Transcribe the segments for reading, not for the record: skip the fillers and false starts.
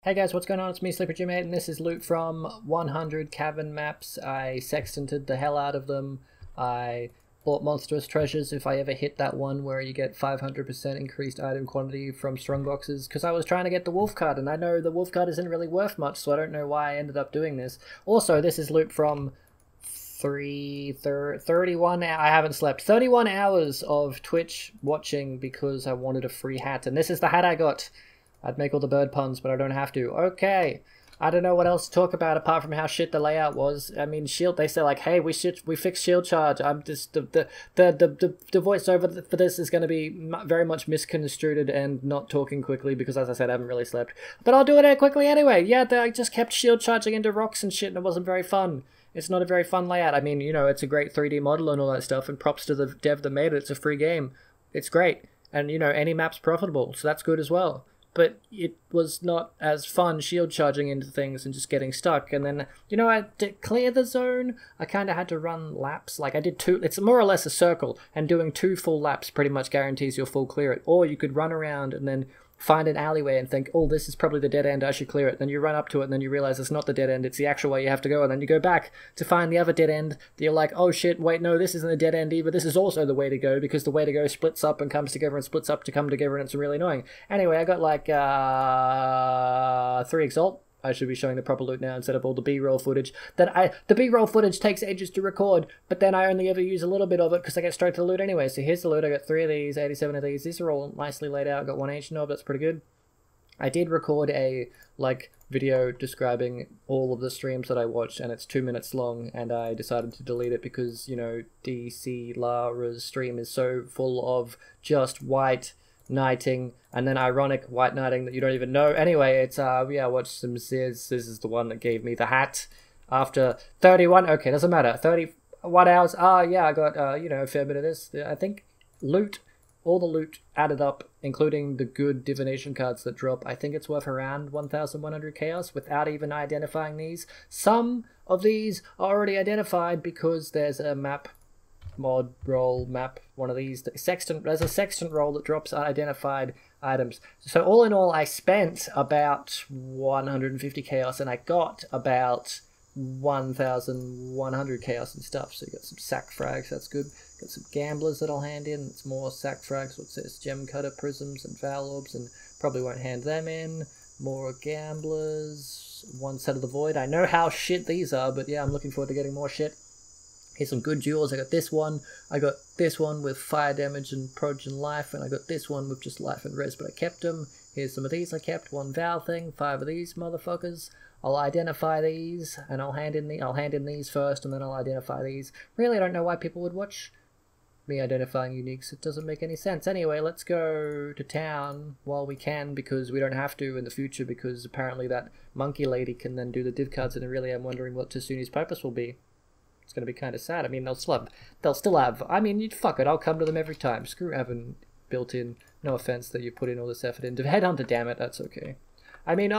Hey guys, what's going on? It's me, Sleeper Jim8, and this is loot from 100 Cavern Maps. I sextanted the hell out of them. I bought monstrous treasures if I ever hit that one where you get 500% increased item quantity from strongboxes, because I was trying to get the wolf card, and I know the wolf card isn't really worth much, so I don't know why I ended up doing this. Also, this is loot from 31 I haven't slept 31 hours of Twitch watching because I wanted a free hat, and this is the hat I got. I'd make all the bird puns, but I don't have to. Okay, I don't know what else to talk about apart from how shit the layout was. I mean, shield. They say like, "Hey, we fixed shield charge." I'm just the voiceover for this is going to be very much misconstrued and not talking quickly because, as I said, I haven't really slept. But I'll do it quickly anyway. Yeah, I just kept shield charging into rocks and shit, and it wasn't very fun. It's not a very fun layout. I mean, you know, it's a great 3D model and all that stuff, and props to the dev that made it. It's a free game. It's great, and you know, any map's profitable, so that's good as well. But it was not as fun shield charging into things and just getting stuck. And then, you know, to clear the zone, I kind of had to run laps. Like I did two, it's more or less a circle, and doing 2 full laps pretty much guarantees you'll full clear it. Or you could run around and then find an alleyway and think, oh, this is probably the dead end, I should clear it. Then you run up to it and then you realize it's not the dead end, it's the actual way you have to go. And then you go back to find the other dead end. You're like, oh shit, wait, no, this isn't the dead end either. This is also the way to go, because the way to go splits up and comes together and splits up to come together, and it's really annoying. Anyway, I got like 3 exalt. I should be showing the proper loot now instead of all the B-roll footage. The B-roll footage takes ages to record, but then I only ever use a little bit of it because I get straight to the loot anyway. So here's the loot. I got 3 of these, 87 of these. These are all nicely laid out. I got 1 ancient orb. That's pretty good. I did record a video describing all of the streams that I watched, and it's 2 minutes long, and I decided to delete it because, you know, DC Lara's stream is so full of just white knighting and then ironic white knighting that you don't even know. Anyway, it's yeah, I watched some Ziz. This is the one that gave me the hat after 31, okay, doesn't matter, 31 hours. Yeah, I got you know, a fair bit of this. I think loot, all the loot added up, including the good divination cards that drop, I think it's worth around 1,100 chaos without even identifying these. Some of these are already identified because there's a map, mod roll map, one of these. There's a sextant roll that drops unidentified items. So all in all, I spent about 150 chaos, and I got about 1,100 chaos and stuff. So you got some sack frags, that's good. Got some gamblers that I'll hand in. It's more sack frags. What's this? Gem cutter prisms and foul orbs, and probably won't hand them in. More gamblers. 1 set of the void. I know how shit these are, but yeah, I'm looking forward to getting more shit. Here's some good jewels. I got this one. I got this one with fire damage and proj and life, and I got this one with just life and res, but I kept them. Here's some of these I kept. 1 vow thing. 5 of these motherfuckers. I'll identify these, and I'll hand in these first, and then I'll identify these. Really, I don't know why people would watch me identifying uniques. It doesn't make any sense. Anyway, let's go to town while we can, because we don't have to in the future, because apparently that monkey lady can then do the div cards, and really I'm wondering what Tasuni's purpose will be. It's going to be kind of sad. I mean, they'll still have, I mean, fuck it, I'll come to them every time. Screw having built in, no offense that you put in all this effort into Headhunter, damn it, that's okay. I mean,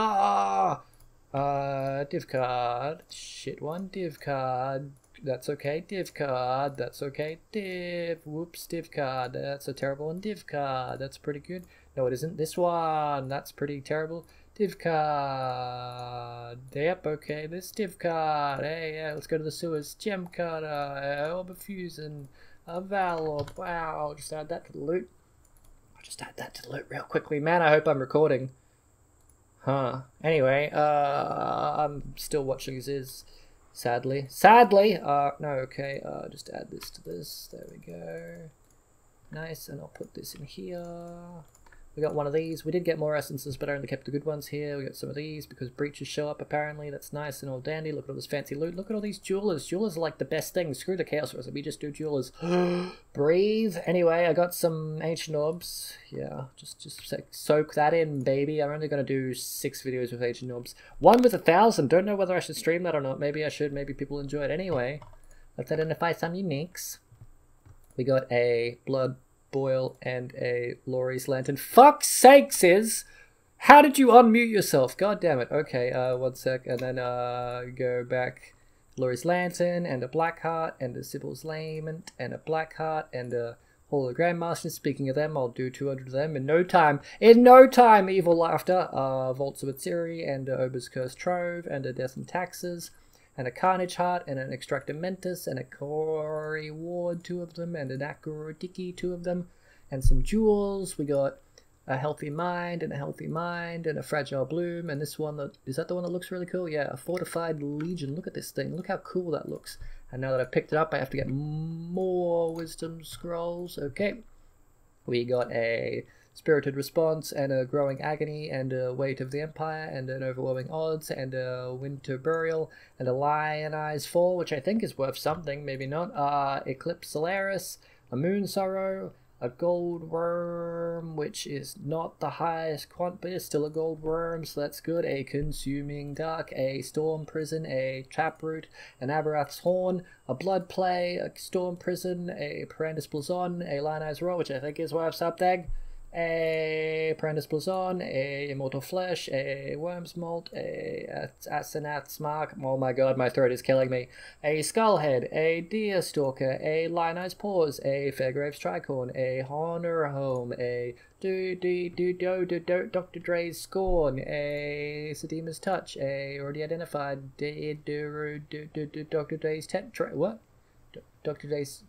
div card, shit one, div card, that's okay, div card, that's okay, div, whoops, div card, that's a terrible one, div card, that's pretty good. No, it isn't, this one, that's pretty terrible. Div card, yep, okay, this div card, hey, yeah, let's go to the sewers. Gem cutter, orb of fusion, a val orb, wow, I'll just add that to the loot. I'll just add that to the loot real quickly. Man, I hope I'm recording. Huh. Anyway, I'm still watching Ziz, sadly. No, okay, just add this to this, there we go. Nice, and I'll put this in here. We got 1 of these. We did get more essences, but I only kept the good ones here. We got some of these because breaches show up, apparently. That's nice and all dandy. Look at all this fancy loot. Look at all these jewelers. Jewelers are like the best thing. Screw the chaos rest. We just do jewelers. Breathe. Anyway, I got some ancient orbs. Yeah, just soak that in, baby. I'm only going to do 6 videos with ancient orbs. 1 with 1,000. Don't know whether I should stream that or not. Maybe I should. Maybe people enjoy it. Anyway, let's identify some uniques. We got a blood boil and a Laurie's lantern. Fuck's sakes, is how did you unmute yourself? God damn it. Okay, 1 sec, and then go back. Laurie's lantern and a black heart and a Sybil's lament and a black heart and a Hologram Masters, speaking of them, I'll do 200 of them in no time. In no time! Evil Laughter, Vaults of Atziri, and Ober's Cursed Trove, and a Death and Taxes, and a Carnage Heart, and an Extractor Mentis, and a Cory Ward, 2 of them, and an Akurodiki, 2 of them, and some jewels. We got a Healthy Mind, and a Healthy Mind, and a Fragile Bloom, and this one, is that the one that looks really cool? Yeah, a Fortified Legion. Look at this thing. Look how cool that looks. And now that I've picked it up, I have to get more Wisdom Scrolls. Okay. We got a Spirited Response, and a Growing Agony, and a Weight of the Empire, and an Overwhelming Odds, and a Winter Burial, and a Lionized Fall, which I think is worth something, maybe not. Eclipse Solaris, a Moon Sorrow, a Gold Worm, which is not the highest quant, but is still a Gold Worm, so that's good. A Consuming Dark, a Storm Prison, a Taproot, an Aberath's Horn, a Blood Play, a Storm Prison, a Perandus Blazon, a Lionized Roar, which I think is worth something, a Perandus Blazon, a Immortal Flesh, a Worm's Molt, a Asenath's Mark, oh my god, my throat is killing me, a Skullhead, a Deer Stalker, a Lionized Paws, a Fairgrave's Tricorn, a Honor Home, a Dr. Dre's Scorn, a Sedima's Touch, a already identified Dr. Dre's what? Dr. Dre's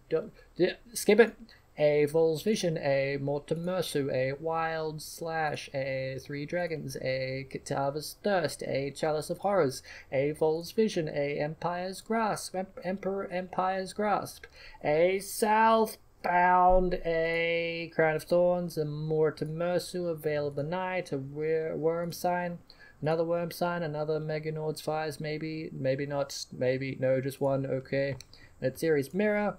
skip it. A Vol's Vision, a Mortimersu, a Wild Slash, a 3 Dragons, a Kitava's Thirst, a Chalice of Horrors, a Vol's Vision, a Empire's Grasp, Emperor Empire's Grasp, a Southbound, a Crown of Thorns, a Mortimersu, a Veil of the Night, a Worm Sign, another Worm Sign, another Meganord's Fires, maybe not, maybe, no, just one, okay. Atziri's Mirror,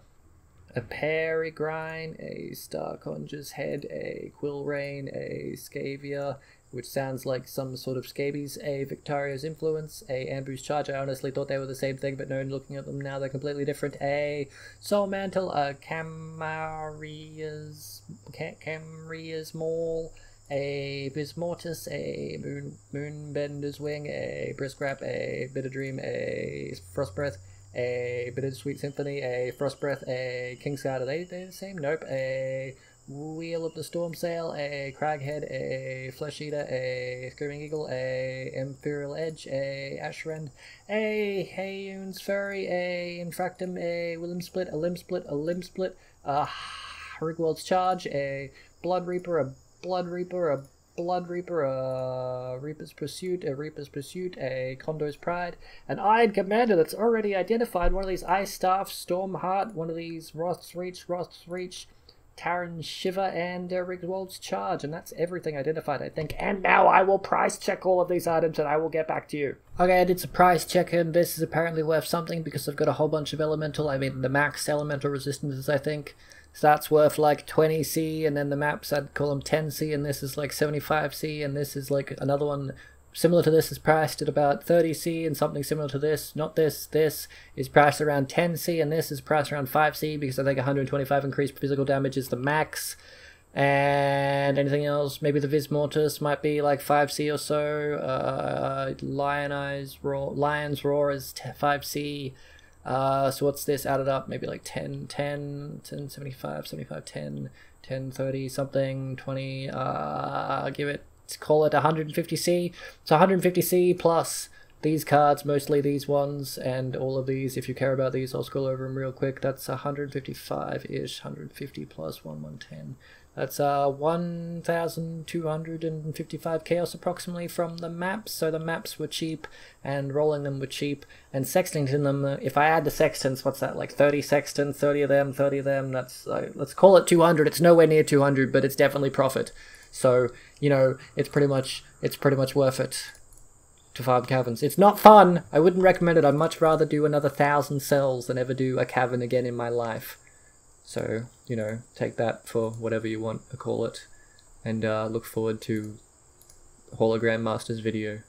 a Peregrine, a Star Conjurer's Head, a Quillrain, a Scavia, which sounds like some sort of scabies, a Victoria's Influence, a Ambush Charge. I honestly thought they were the same thing, but no, looking at them now, they're completely different. A Soul Mantle, a Camaria's Maul, a Bismortis, a Moonbender's Wing, a Briscrap, a Bitter Dream, a Frost Breath, a Bittersweet Symphony, a Frost Breath, a Kingsguard. Are they the same? Nope. A Wheel of the Storm Sail, a Craghead, a Flesh Eater, a Screaming Eagle, a Imperial Edge, a Ashrend, a Hayun's Fury, a Infractum, a Limb Split, a Limb Split, a Limb Split, a Rigwald's Charge, a Blood Reaper, a Blood Reaper, a Blood Reaper, a Reaper's Pursuit, a Kondo's Pride, an Eyed Commander that's already identified, one of these Ice Staff, Storm Heart, one of these Wrath's Reach, Taran Shiver, and Rigwald's Charge, and that's everything identified, I think. And now I will price check all of these items and I will get back to you. Okay, I did some price check, and this is apparently worth something because I've got a whole bunch of elemental, I mean the max elemental resistances, I think. So that's worth like 20C, and then the maps, I'd call them 10C, and this is like 75C, and this is like another one similar to this is priced at about 30C, and something similar to this, not this, this is priced around 10C, and this is priced around 5C, because I think 125 increased physical damage is the max. And anything else, maybe the Vismortis might be like 5C or so, Lion's Roar is 5C, so what's this added up? Maybe like 10, 75, 10, 30, something, 20, give it, call it 150C. So 150C plus these cards, mostly these ones, and all of these, if you care about these, I'll scroll over them real quick. That's 155-ish, 150 plus 110. That's 1,255 chaos approximately from the maps. So the maps were cheap, and rolling them were cheap, and sexting them, if I add the sextants, what's that, like 30 sextants, 30 of them, that's, let's call it 200. It's nowhere near 200, but it's definitely profit. So, you know, it's pretty much worth it to farm caverns. It's not fun. I wouldn't recommend it. I'd much rather do another 1,000 cells than ever do a cavern again in my life. So, you know, take that for whatever you want to call it, and look forward to Hologram Master's video.